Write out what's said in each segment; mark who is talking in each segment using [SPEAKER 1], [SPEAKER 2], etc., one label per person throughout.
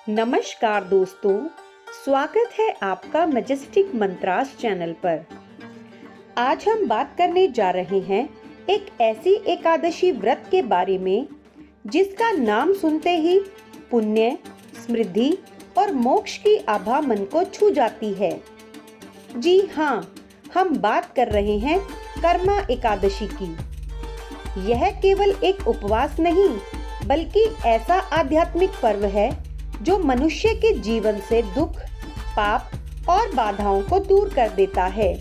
[SPEAKER 1] नमस्कार दोस्तों, स्वागत है आपका मैजेस्टिक मंत्रास चैनल पर। आज हम बात करने जा रहे हैं एक ऐसी एकादशी व्रत के बारे में जिसका नाम सुनते ही पुण्य, समृद्धि और मोक्ष की आभा मन को छू जाती है। जी हाँ, हम बात कर रहे हैं कर्मा एकादशी की। यह केवल एक उपवास नहीं बल्कि ऐसा आध्यात्मिक पर्व है जो मनुष्य के जीवन से दुख, पाप और बाधाओं को दूर कर देता है।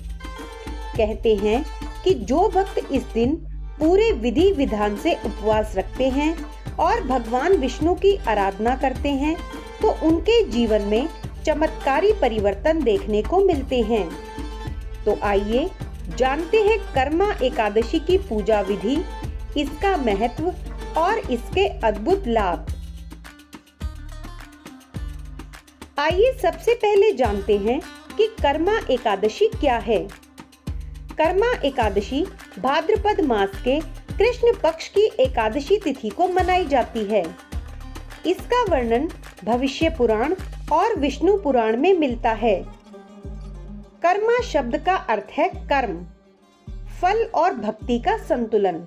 [SPEAKER 1] कहते हैं कि जो भक्त इस दिन पूरे विधि विधान से उपवास रखते हैं और भगवान विष्णु की आराधना करते हैं तो उनके जीवन में चमत्कारी परिवर्तन देखने को मिलते हैं। तो आइए जानते हैं कर्मा एकादशी की पूजा विधि, इसका महत्व और इसके अद्भुत लाभ। आइए सबसे पहले जानते हैं कि कर्मा एकादशी क्या है। कर्मा एकादशी भाद्रपद मास के कृष्ण पक्ष की एकादशी तिथि को मनाई जाती है। इसका वर्णन भविष्य पुराण और विष्णु पुराण में मिलता है। कर्मा शब्द का अर्थ है कर्म, फल और भक्ति का संतुलन।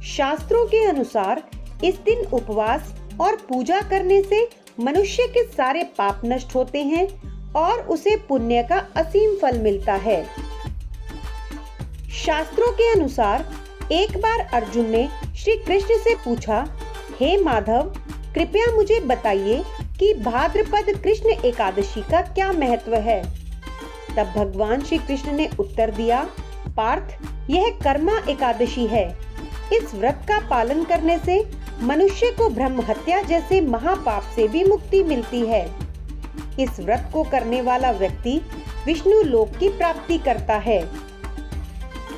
[SPEAKER 1] शास्त्रों के अनुसार इस दिन उपवास और पूजा करने से मनुष्य के सारे पाप नष्ट होते हैं और उसे पुण्य का असीम फल मिलता है। शास्त्रों के अनुसार एक बार अर्जुन ने श्री कृष्ण से पूछा, हे माधव, कृपया मुझे बताइए कि भाद्रपद कृष्ण एकादशी का क्या महत्व है। तब भगवान श्री कृष्ण ने उत्तर दिया, पार्थ, यह कर्मा एकादशी है। इस व्रत का पालन करने से मनुष्य को ब्रह्म हत्या जैसे महापाप से भी मुक्ति मिलती है। इस व्रत को करने वाला व्यक्ति विष्णु लोक की प्राप्ति करता है।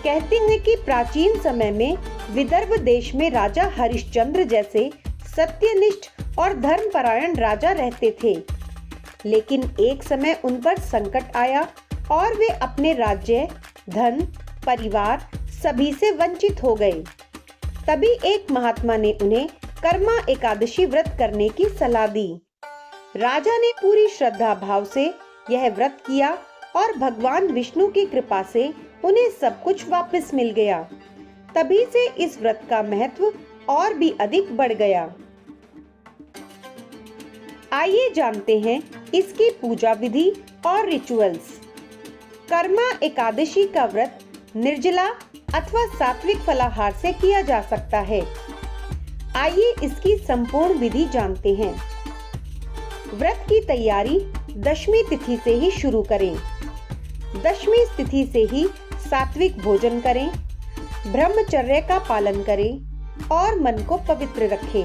[SPEAKER 1] कहते हैं कि प्राचीन समय में विदर्भ देश में राजा हरिश्चंद्र जैसे सत्यनिष्ठ और धर्मपरायण राजा रहते थे, लेकिन एक समय उन पर संकट आया और वे अपने राज्य, धन, परिवार सभी से वंचित हो गए। तभी एक महात्मा ने उन्हें कर्मा एकादशी व्रत करने की सलाह दी। राजा ने पूरी श्रद्धा भाव से यह व्रत किया और भगवान विष्णु की कृपा से उन्हें सब कुछ वापस मिल गया। तभी से इस व्रत का महत्व और भी अधिक बढ़ गया। आइए जानते हैं इसकी पूजा विधि और रिचुअल्स। कर्मा एकादशी का व्रत निर्जला अथवा सात्विक फलाहार से किया जा सकता है। आइए इसकी संपूर्ण विधि जानते हैं। व्रत की तैयारी दशमी तिथि से ही शुरू करें। दशमी तिथि से ही सात्विक भोजन करें, ब्रह्मचर्य का पालन करें और मन को पवित्र रखें।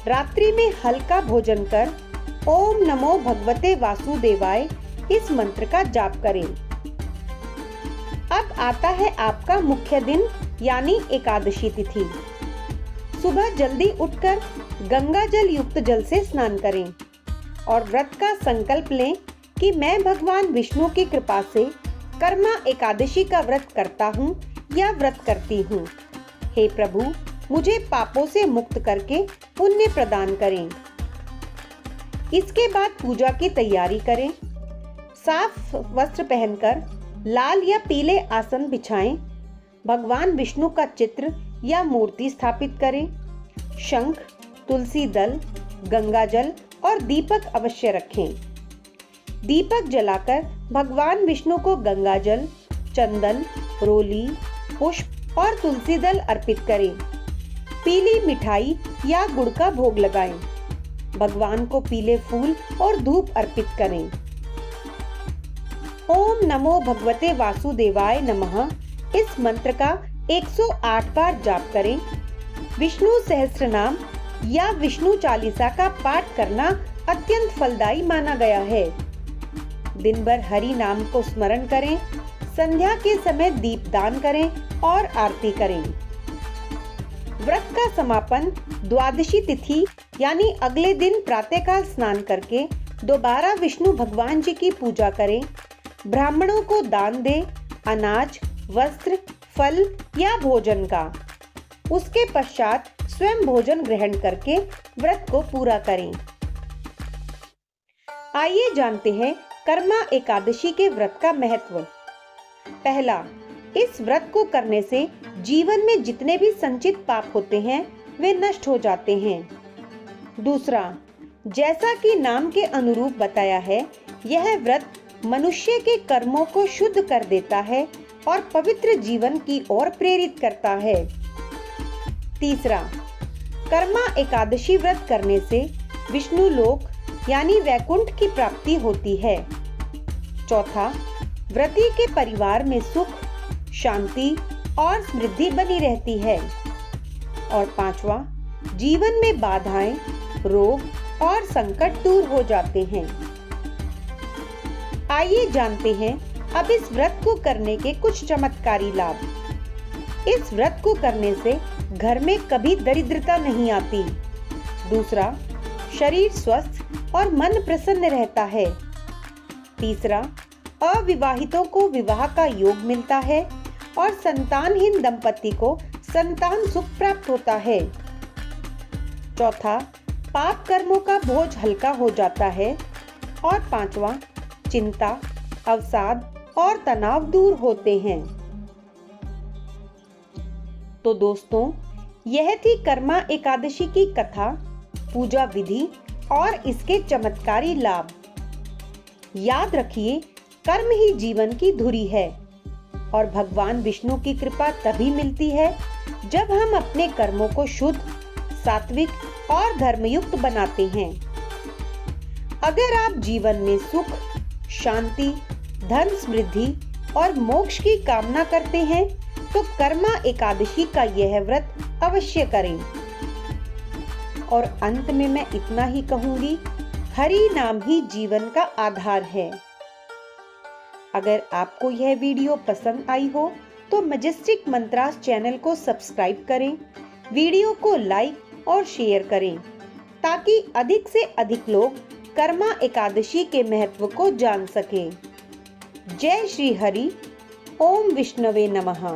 [SPEAKER 1] रात्रि में हल्का भोजन कर ओम नमो भगवते वासुदेवाय इस मंत्र का जाप करें। अब आता है आपका मुख्य दिन यानी एकादशी तिथि। सुबह जल्दी उठकर गंगा जल युक्त जल से स्नान करें और व्रत का संकल्प लें कि मैं भगवान विष्णु की कृपा से कर्मा एकादशी का व्रत करता हूँ या व्रत करती हूँ। हे प्रभु, मुझे पापों से मुक्त करके पुण्य प्रदान करें। इसके बाद पूजा की तैयारी करें। साफ वस्त्र पहनकर लाल या पीले आसन बिछाएं। भगवान विष्णु का चित्र या मूर्ति स्थापित करें। शंख, तुलसी दल, गंगा जल और दीपक अवश्य रखें। दीपक जलाकर भगवान विष्णु को गंगा जल, चंदन, रोली, पुष्प और तुलसी दल अर्पित करें। पीली मिठाई या गुड़ का भोग लगाएं। भगवान को पीले फूल और धूप अर्पित करें। ओम नमो भगवते वासुदेवाय नमः इस मंत्र का 108 बार जाप करें। विष्णु सहस्त्रनाम या विष्णु चालीसा का पाठ करना अत्यंत फलदायी माना गया है। दिन भर हरि नाम को स्मरण करें। संध्या के समय दीपदान करें और आरती करें। व्रत का समापन द्वादशी तिथि यानी अगले दिन प्रातःकाल स्नान करके दोबारा विष्णु भगवान जी की पूजा करें। ब्राह्मणों को दान दें, अनाज, वस्त्र, फल या भोजन का। उसके पश्चात स्वयं भोजन ग्रहण करके व्रत को पूरा करें। आइए जानते हैं कर्मा एकादशी के व्रत का महत्व। पहला, इस व्रत को करने से जीवन में जितने भी संचित पाप होते हैं वे नष्ट हो जाते हैं। दूसरा, जैसा कि नाम के अनुरूप बताया है, यह व्रत मनुष्य के कर्मों को शुद्ध कर देता है और पवित्र जीवन की ओर प्रेरित करता है। तीसरा, कर्मा एकादशी व्रत करने से विष्णु लोक यानी वैकुंठ की प्राप्ति होती है। चौथा, व्रती के परिवार में सुख, शांति और समृद्धि बनी रहती है। और पांचवा, जीवन में बाधाएं, रोग और संकट दूर हो जाते हैं। आइए जानते हैं अब इस व्रत को करने के कुछ चमत्कारी लाभ। इस व्रत को करने से घर में कभी दरिद्रता नहीं आती। दूसरा, शरीर स्वस्थ और मन प्रसन्न रहता है। तीसरा, अविवाहितों को विवाह का योग मिलता है और संतानहीन दंपति को संतान सुख प्राप्त होता है। चौथा, पाप कर्मों का बोझ हल्का हो जाता है। और पांचवा, चिंता, अवसाद और तनाव दूर होते हैं। तो दोस्तों, यह थी कर्मा एकादशी की कथा, पूजा विधि और इसके चमत्कारी लाभ। याद रखिए, कर्म ही जीवन की धुरी है और भगवान विष्णु की कृपा तभी मिलती है जब हम अपने कर्मों को शुद्ध, सात्विक और धर्मयुक्त बनाते हैं। अगर आप जीवन में सुख, शांति, धन समृद्धि और मोक्ष की कामना करते हैं तो कर्मा एकादशी का यह व्रत अवश्य करें। और अंत में मैं इतना ही कहूंगी, हरि नाम ही जीवन का आधार है। अगर आपको यह वीडियो पसंद आई हो तो मैजेस्टिक मंत्रास चैनल को सब्सक्राइब करें, वीडियो को लाइक और शेयर करें ताकि अधिक से अधिक लोग कर्मा एकादशी के महत्व को जान सकें। जय श्री हरि। ओम विष्णवे नमः।